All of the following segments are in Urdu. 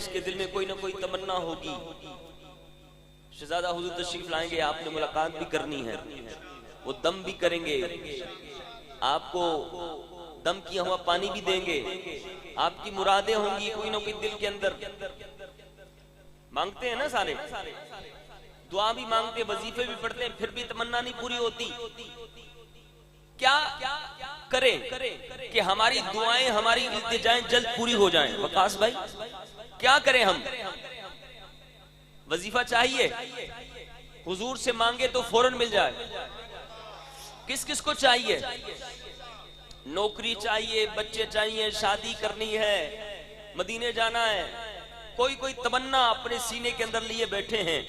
جس کے دل میں کوئی نہ کوئی تمنا ہوگی، شہزادہ حضور تشریف لائیں گے، آپ نے ملاقات بھی کرنی ہے، وہ دم بھی کریں گے، آپ کو دم کیا ہوا پانی بھی دیں گے، آپ کی مرادیں ہوں گی کوئی نہ کوئی دل کے اندر۔ مانگتے ہیں نا سارے، دعا بھی مانگتے، وظیفے بھی پڑھتے ہیں، پھر بھی تمنا نہیں پوری ہوتی۔ کیا کریں کہ ہماری دعائیں، ہماری التجائیں جلد پوری ہو جائیں؟ وقاص بھائی کیا کریں ہم؟ وظیفہ چاہیے، حضور سے مانگے تو فوراً مل جائے۔ کس کس کو چاہیے؟ نوکری چاہیے، بچے چاہیے، شادی کرنی ہے، مدینے جانا ہے، کوئی تمنا اپنے سینے کے اندر لیے بیٹھے ہیں۔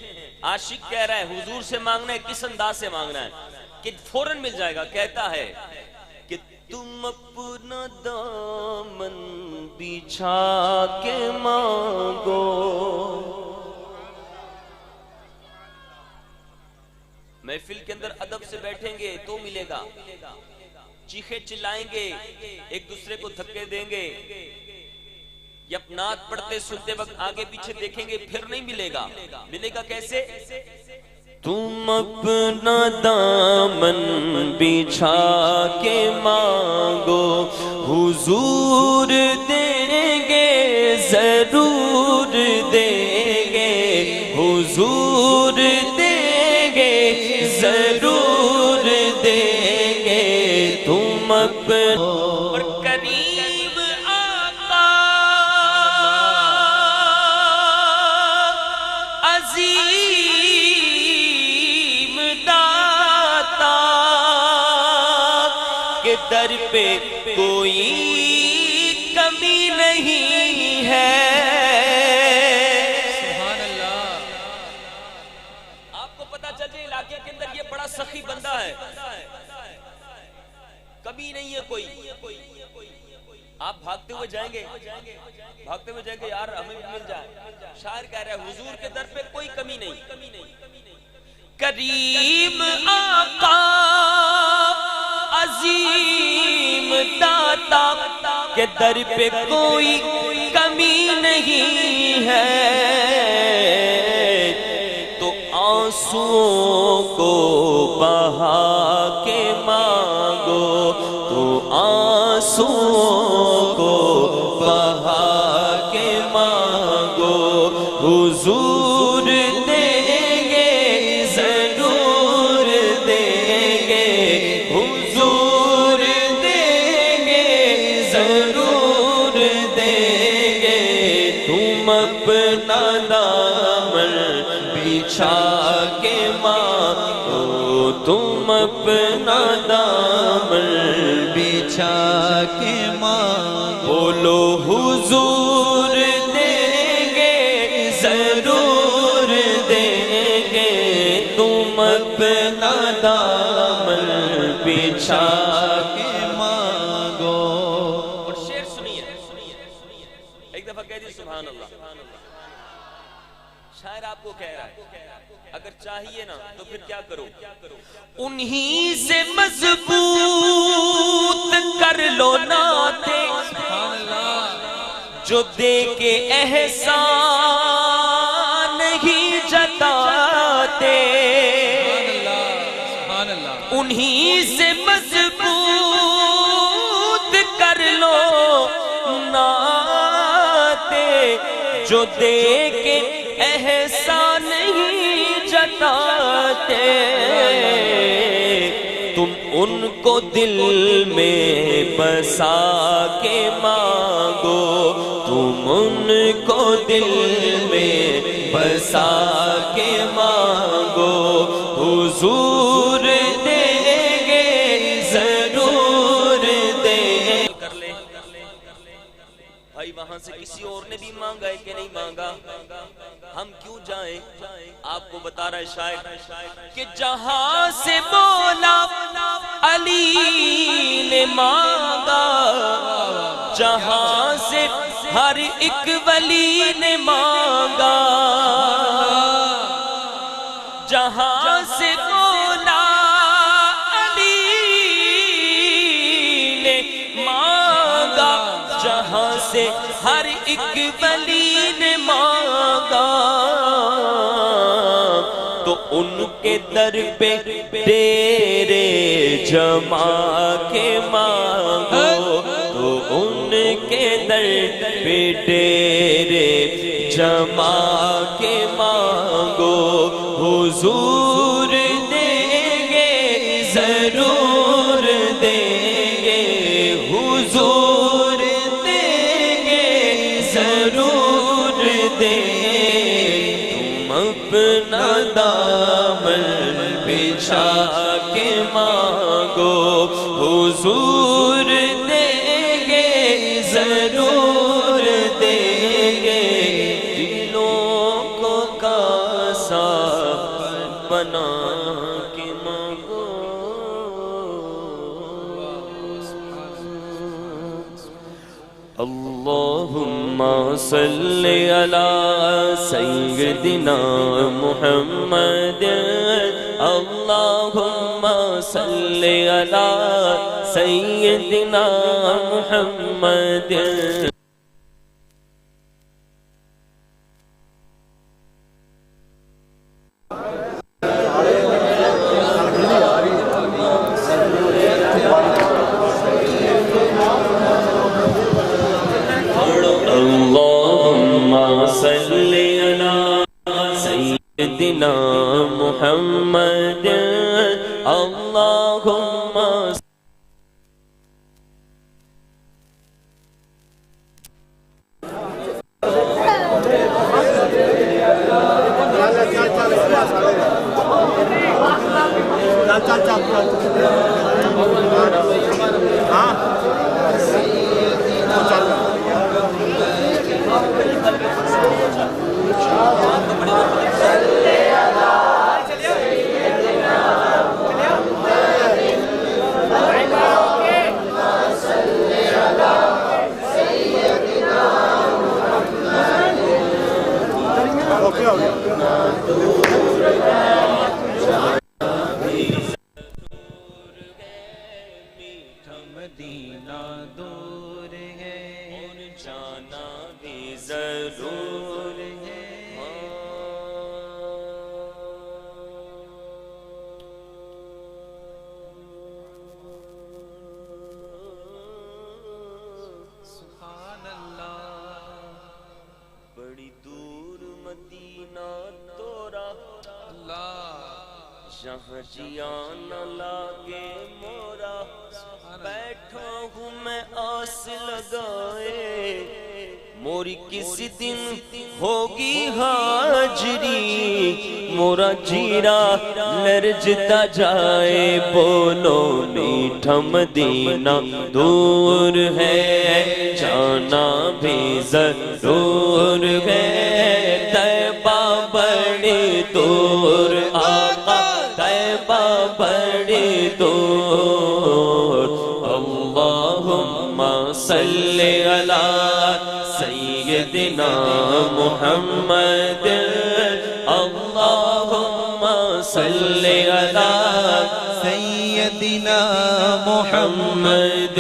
عاشق کہہ رہا ہے حضور سے مانگنا ہے، کس انداز سے مانگنا ہے کہ فوراً مل جائے گا؟ کہتا ہے کہ تم اپنا دامن بچھا کے مانگو، محفل کے اندر ادب سے بیٹھیں گے تو ملے گا، چیخے چلائیں گے، ایک دوسرے کو دھکے دیں گے، یا نعت پڑھتے سنتے وقت آگے پیچھے دیکھیں گے، پھر نہیں ملے گا۔ ملے گا کیسے؟ تم اپنا دامن بچھا کے مانگو، حضور دیں گے، ضرور دیں گے، حضور دیں گے، ضرور دیں گے۔ تم اپنا کریم آقا عظیم داتا کے در پہ کوئی کمی نہیں ہے۔ سبحان اللہ۔ آپ کو پتا چل جائے علاقے کے اندر یہ بڑا سخی بندہ ہے، کمی نہیں ہے کوئی۔ آپ بھاگتے ہوئے جائیں گے، یار ہمیں بھی مل جائے۔ شاعر کہہ رہا ہے حضور کے در پہ کوئی کمی نہیں۔ کریم آقا عظیم داتا کے در پہ کوئی کمی نہیں ہے، تو آنسوؤں کو بہا کے مانگو، تو آنسوؤں کو بہا کے مانگو، حضور دیں گے، ضرور دیں گے، حضور دیں گے، ضرور دیں گے۔ تم اپنا دامن بچھا کے مانگو، تم اپنا دامن بچھا کے مانگو، بولو حضور دیں گے، ضرور دیں گے۔ تم اپنا دامن بچھا کے مانگو۔ اور شعر سنیے، ایک دفعہ کہہ دی سبحان اللہ۔ شاعر آپ کو کہہ رہا ہے اگر چاہیے نا تو پھر کیا کرو؟ انہی سے مضبوط کر لو ناتے جو دے کے احسان ہی جتاتے، انہی سے مضبوط کر لو ناتے جو دے کے احسان ہی جتاتے۔ تم ان کو دل میں بسا کے مانگو، تم ان کو دل میں بسا کے مانگو، حضور دیں گے، ضرور دیں گے۔ بھائی وہاں سے کسی اور نے بھی مانگا ہے کہ نہیں مانگا؟ ہم کیوں جائیں؟ آپ کو بتا رہا ہے شاعر کہ جہاں سے مولا علی نے مانگا، جہاں سے ہر ایک ولی نے مانگا، جہاں سے مولا علی نے مانگا، جہاں سے ہر ایک ولی نے مانگا، ان کے در پہ ڈیرے جما کے مانگو تو ان کے در پہ ڈیرے جما کے مانگو حضور دیں گے ضرور دیں گے حضور دیں گے ضرور دیں تم اپنا دامن بچھا کے مانگو حضور دیں گے ضرور دیں گے دلوں کو کاسا بنا کے مانگو اللہم صلی علی سیدنا محمد اللہم صلی علی سیدنا محمد اللہم صلی علی سیدنا محمد اللہم مدینہ دور ہے اور جانا بھی ضرور ہے سبحان اللہ بڑی دور مدینہ تورا اللہ جہاں جیاں نہ لاگے مورا بیٹھا ہوں میں آس لگائے موری کسی دن ہوگی حاجری مورا جیرا لرجتا جائے بولو میٹھا مدینہ دور ہے جانا بھی ضرور ہے طیبہ بڑی دور آقا طیبہ بڑی دور اللہم صلی علی سیدنا محمد اللہم صلی علی سیدنا محمد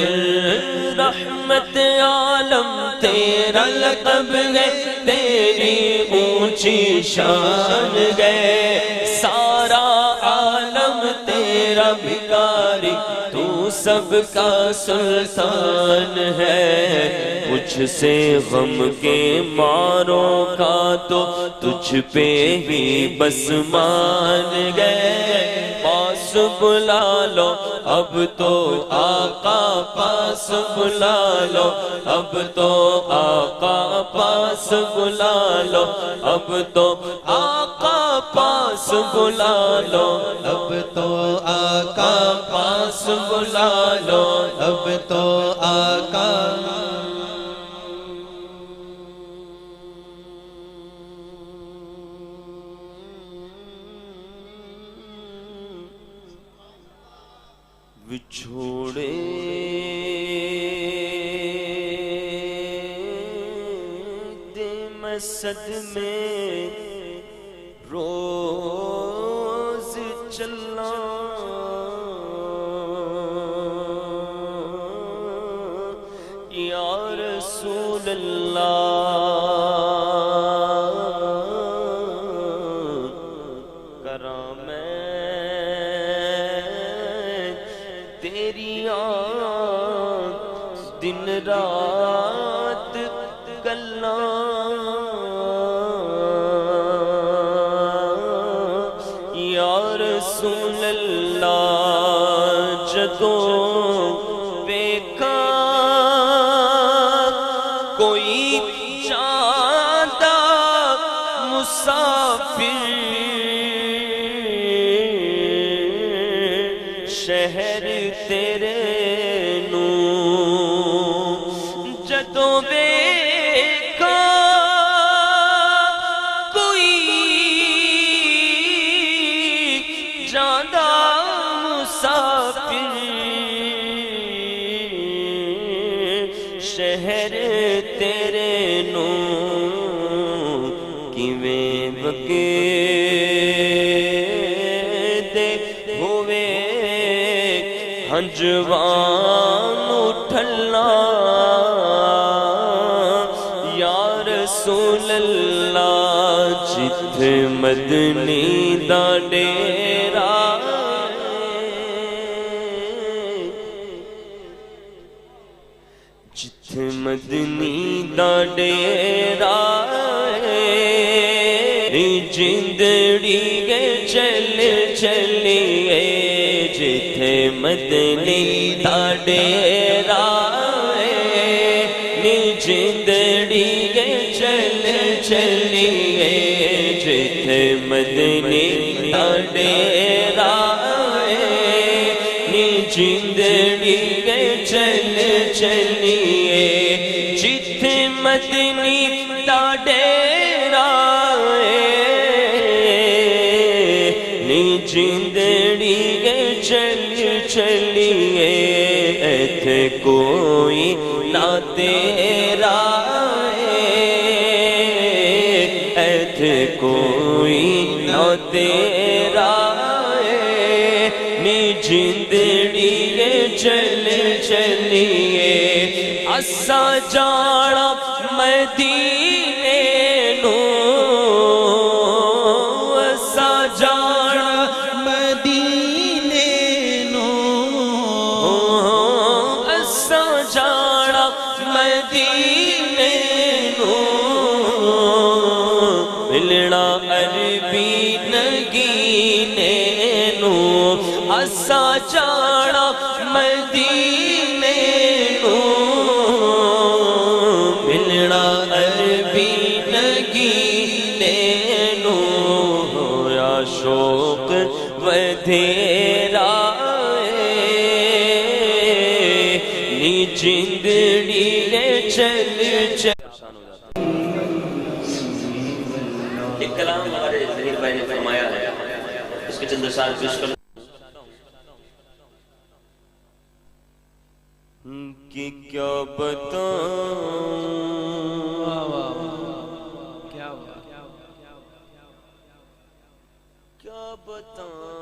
رحمت عالم تیرا لقب ہے تیری اونچی شان ہے سارا عالم تیرا بھکاری تو سب کا سلطان ہے مجھ سے غم کے ماروں کا تو تجھ پہ ہی بس مان گئے پاس بلا لو اب تو آقا پاس بلا لو اب تو آقا پاس بلا لو اب تو آقا پاس بلا لو اب تو آقا پاس بلا لو اب تو آقا بچھوڑے دے میں صدمے روز چلنا یا رسول اللہ کرا جدوں ویکھاں کوئی جاندا مسافر شہر تیرے نوں جدوں ویکھاں کوئی جاندا مسافر شہر تیرے نوں کیویں وگے دے ہوئے ہنجوان اٹھلا یا رسول اللہ جتھے مدنی دا ڈیرا جتھے مدنی دا ڈیرا جندڑی گے چل چلیے جتھے مدنی دا ڈیرا جندڑی گے چل چلیے جتھے مدنی دا ڈیرا جندڑی گے چل چلیے جتھے مدنی دا ڈیرا جندڑی گے چل چلیے ایتھے کوئی نہ تیرا ایتھے کوئی نہ تیرا جندڑی گے چل چلیے اسا جانا مدینے نوں اسا جانا مدینے نوں اسا جانا مدینے نوں ملنا عربی نگینے نوں اسا جانا مدینے نوں ملنا عربی نگینے نوں ہویا شوق ودھیرا نی جندڑی چل چل ایک کلام ہمارے ظہیر بھائی نے فرمایا ہے اس کے چند اشعار پیش کروں کہ کیا بتاؤں کیا بتاؤں